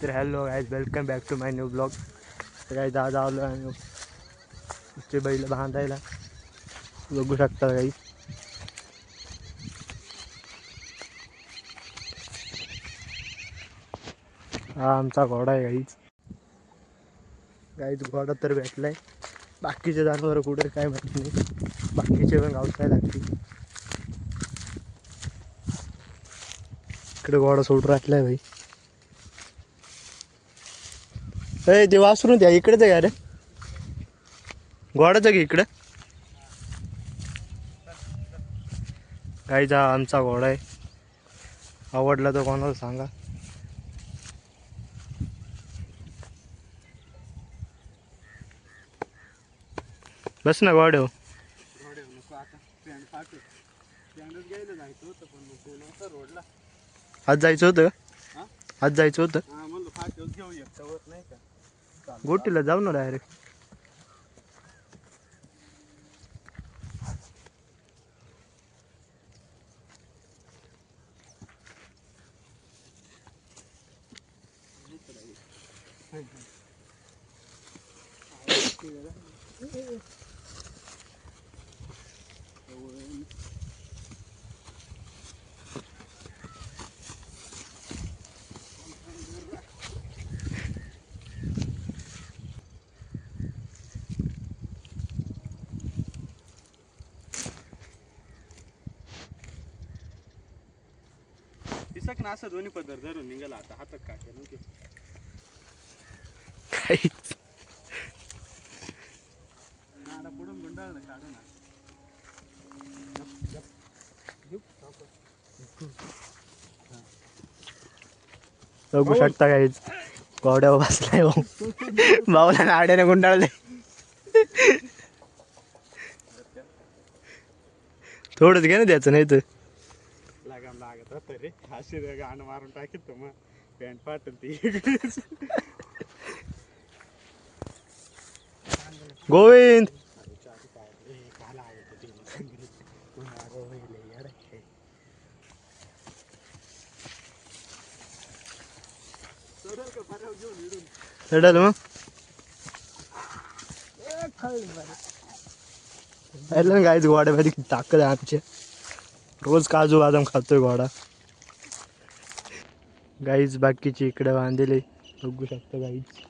तर hello guys, welcome back to my new blog. तर काही दादा आलो आणि ते बैल बांधायला बघू शकता काही. हा आमचा घोडा आहे गाईच. गाईच घोडा तर भेटलाय. बाकीचे जनावर कुठे काय माहिती नाही. बाकीचे पण गावसाय लागते. इकडे घोडा सोडून राहिलाय भाई. ते वासरून द्या इकडेच आहे. अरे घोडाचं घे इकडं. गाईचा आमचा घोडा आहे. आवडला तर कोणाला सांगा. बस ना घोड्यावर. आज जायचं होतं का? आज जायचं होतं. गोटीला जाऊ ना डायरेक्ट. दिसक ना असं दोन्ही पदर धरून निघाला आता हातात काटे नव्हते. नाडा पुढून गुंडाळलं काढू ना. बघू शकता काहीच. घोड्यावर बसलाय भाऊला नाड्याने गुंडाळले. थोडंच घे ना द्यायचं नाही तर. लगाम लागत होत रे. अशी गाणं मारून टाकीत मग पॅन्ट फाटल ती. गोविंद चढल मग. गाईच घोड्यामध्ये किती ताकद आहे आमच्या. रोज काजू बदाम खातोय घोडा. गाईच बाकीची इकडे बांधले बघू शकता गाईच.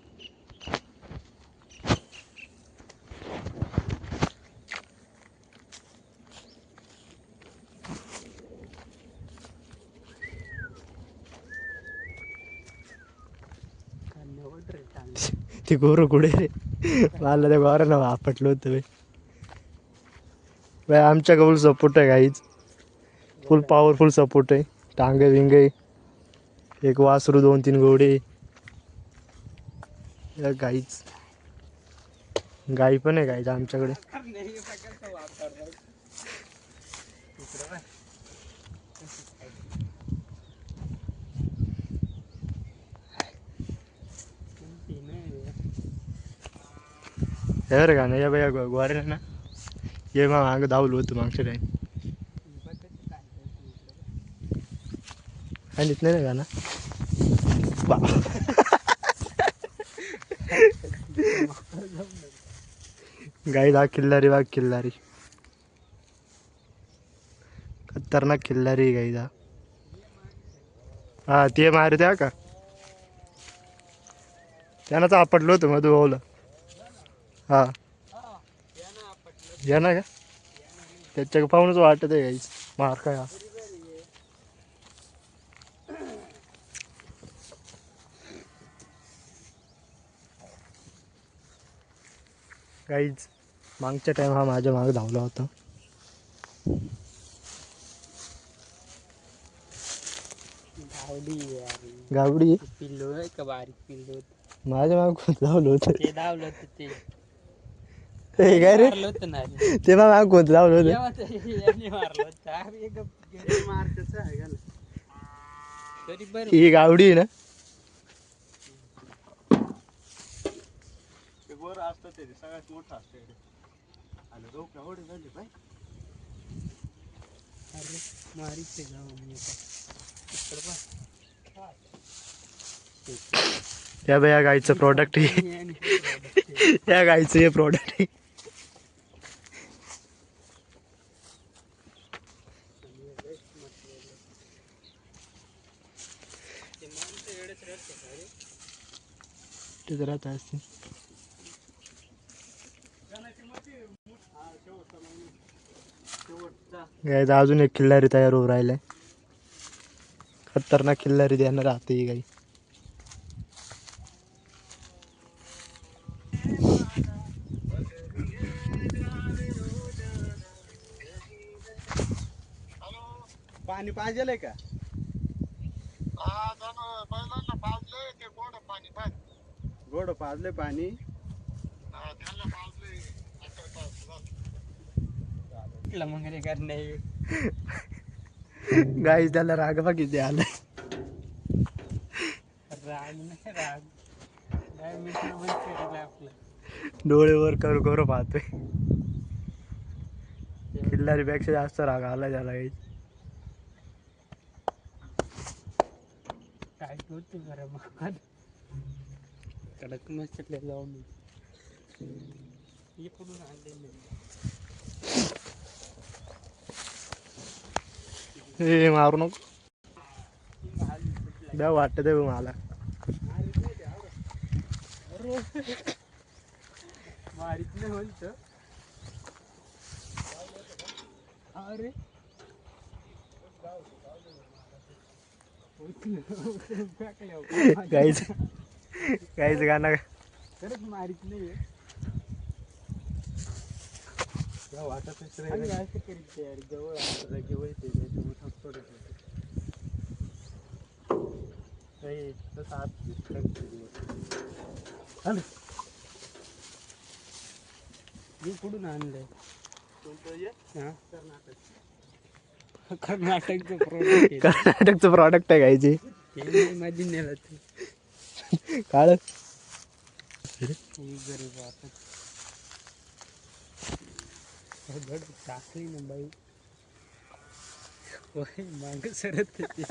ते गोरं कुठे रे? मला त्या गोरानं वापटलं होतं बाई. आमच्या फुल सपोर्ट आहे गाईच. फुल पॉवरफुल सपोर्ट आहे. टांगे विंगे एक वासरू 2-3 घोडे. गाईच गाई पण आहे गाईच आमच्याकडे. हे रे गाणं या बाई गोऱ्या ना ये मग मागं धावलो होतं मागच्या टाईम. आणि नाही ना गाणं गाई हा किल्लारी वाघ किल्लारी खतरनाक किल्लारी गाईचा. हा ते मारते हा का त्यानं तर आपटलं होतं मधु भाऊला. हा या ना का त्याच्या पाहूनच वाटत आहे गाईच मार काय हा. गाईच मागच्या टाइम हा माझ्या मागे धावला होता. गावडी पिल्लू आहे का बारीक पिल्लू माझ्या मागे कोण धावलं होतं. ते धावलं होतं ते काय रे मारलं होतं ना ते मग मागे कोण धावलं होतं. याने मारलं होतं आम्ही एक मारतेच आहे का तरी बरं ही गावडी आहे ना. ते गोर असतं ते सगळ्यात मोठं असतं. आणि डोक्या एवढी झाली बाई. अरे मारीच आहे जाऊन या बाई या गाईचं प्रॉडक्ट आहे. या गाईचं हे प्रॉडक्ट आहे. ते राहत असते गाईचं अजून एक खिल्लारी तयार होऊ राहिलाय. खतरनाक खिल्लारी देणार राहते ही गाई. पाणी पाहिजे का? गोड पाजले पाणी. मग रे करणे गाईच त्याला राग बा किती आलाय. राग नाही राग काय मित्र बनते आपलं. डोळे वर करू करू पाहतोय. खिल्लारीपेक्षा जास्त राग आला त्याला गाईच. काय करतो बरं मग कडक मस्त लावून इकडून आणलेलं हे मारू नको. द्या वाटत आहे मला. मारीत नाही होईल तर अरे गाईच गाईच गाणं खरंच मारीत नाही वाटत आणि असं करीत यार जवळ जवळ येते मी कुठून आणलंय हा कर्नाटक. कर्नाटकचं प्रोडक्ट कर्नाटकचं प्रॉडक्ट आहे गाईचे. माझी नेला तू काळ गरीब आपण टाकली ना बाई माग सरत होती.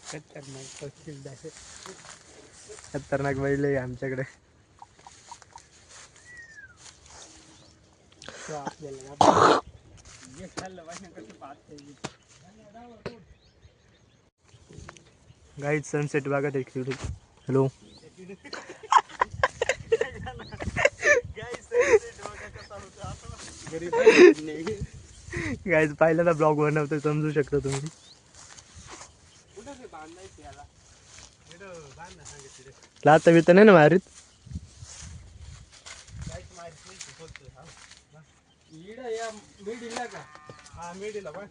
खतरनाक पक्षी आहे. खतरनाक बैल आहे आमच्याकडे. तो आपल्याला हे खाल्लं पाहिजे कसं पाहत गाईच सनसेट बघा एक तिकडे. हॅलो गरीब नाही गाईज पहिल्यांदा ब्लॉग बनवतो समजू शकता तुम्ही. कुठं बांधायचं याला लाता बिता नाही ना मारीत. इडं या मिडीला का हा मिडीला बघ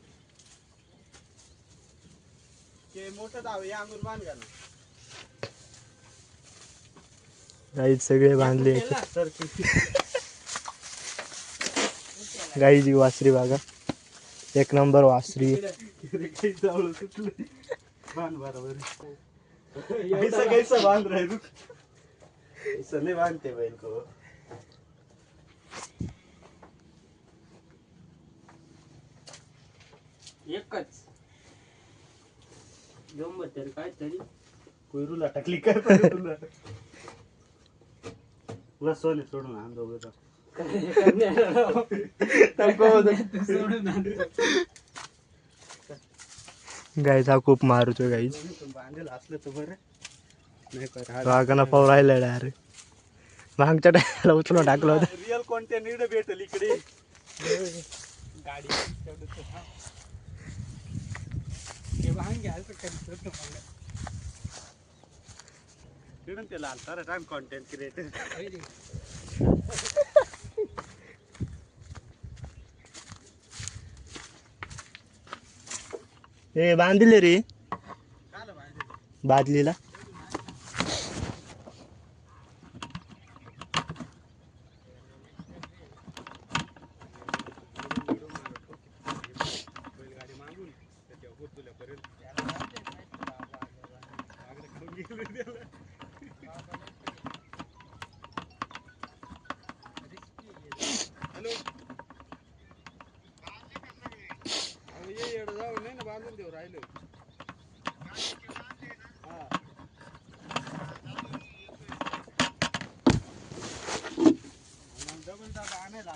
ते मोठं दाव या अंगूर बांध घाल. गाईज सगळे बांधले. तर गाईची वासरी बघा एक नंबर वासरी. जावळ सुटलं बांध बरोबर. कैसा कैसा बांध रहे रुक ऐसा नहीं बांधते बैल को. एकच जमत तर काय तरी कोयरूला टाकली काय पाहिजे तुला. तुला सोने सोडून आण दोघं. गाईज हा खूप मारूचो गाईज. बांधेल असलं तर बरं नाही कर. रागाना पाव राहिला डायरेक्ट. मागच्या टायला उचलून टाकलं होतं. रिअल कॉन्टेंट इकडे भेटेल इकडे. गाडी तेवढं हे वाहन घ्यायचं कधी होतं मला. तिकडून ते लाल तर टाइम कॉन्टेंट क्रिएटर. हे बांधले रे काय बांधेल बादलीला. बैलगाडी मागून त्याच्या होतुल्यापर्यंत हॅलो ये येडं जाऊ नाही ना बांधून देऊ राहिलं. हा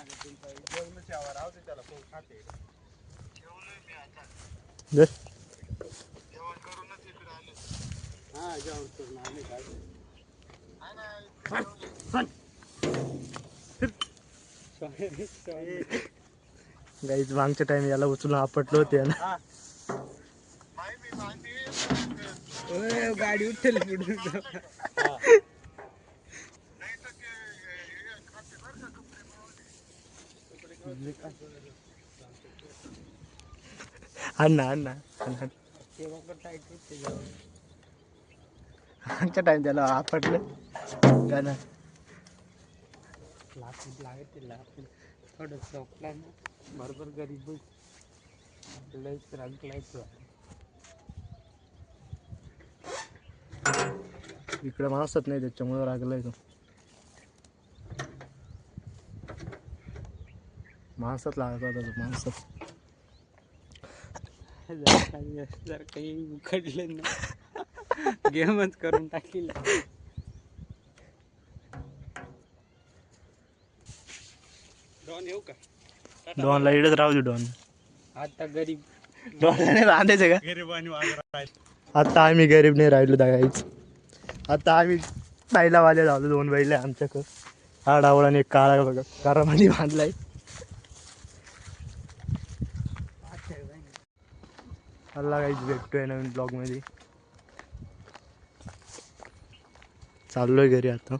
जेवणाची आवाज राहते त्याला फोन खाते जर हा जेवण करून आले काय गाईच मागच्या टाइम याला उचलून आपटलो होते ना. गाडी उठली पुढे अण्णा अण्णा मागच्या टाइम त्याला आपटलं गाणं. लागत थोडं चौकला ना बरोबर गरीब लयच रांकलायच इकडे माणसत नाही त्याच्यामुळे रागलाय तो. माणसात लागत होता तो माणसात. जर काही उखडले ना गेमच करून टाकील. डॉन येऊ का डॉनला इडच राहू दे. डॉन आता गरीब डॉनला बांधायचं का? गरीबानी वाजरा आता आम्ही गरीब नाही राहिलो दागाईच. आता आम्ही बैलावाले झालो. 2 बैल आहे आमच्याकडं. हा डावळाने एक काळा बघा कारामध्ये बांधलाय. अल्ला काहीच भेटतोय नवीन ब्लॉग मध्ये. चाललोय घरी आता.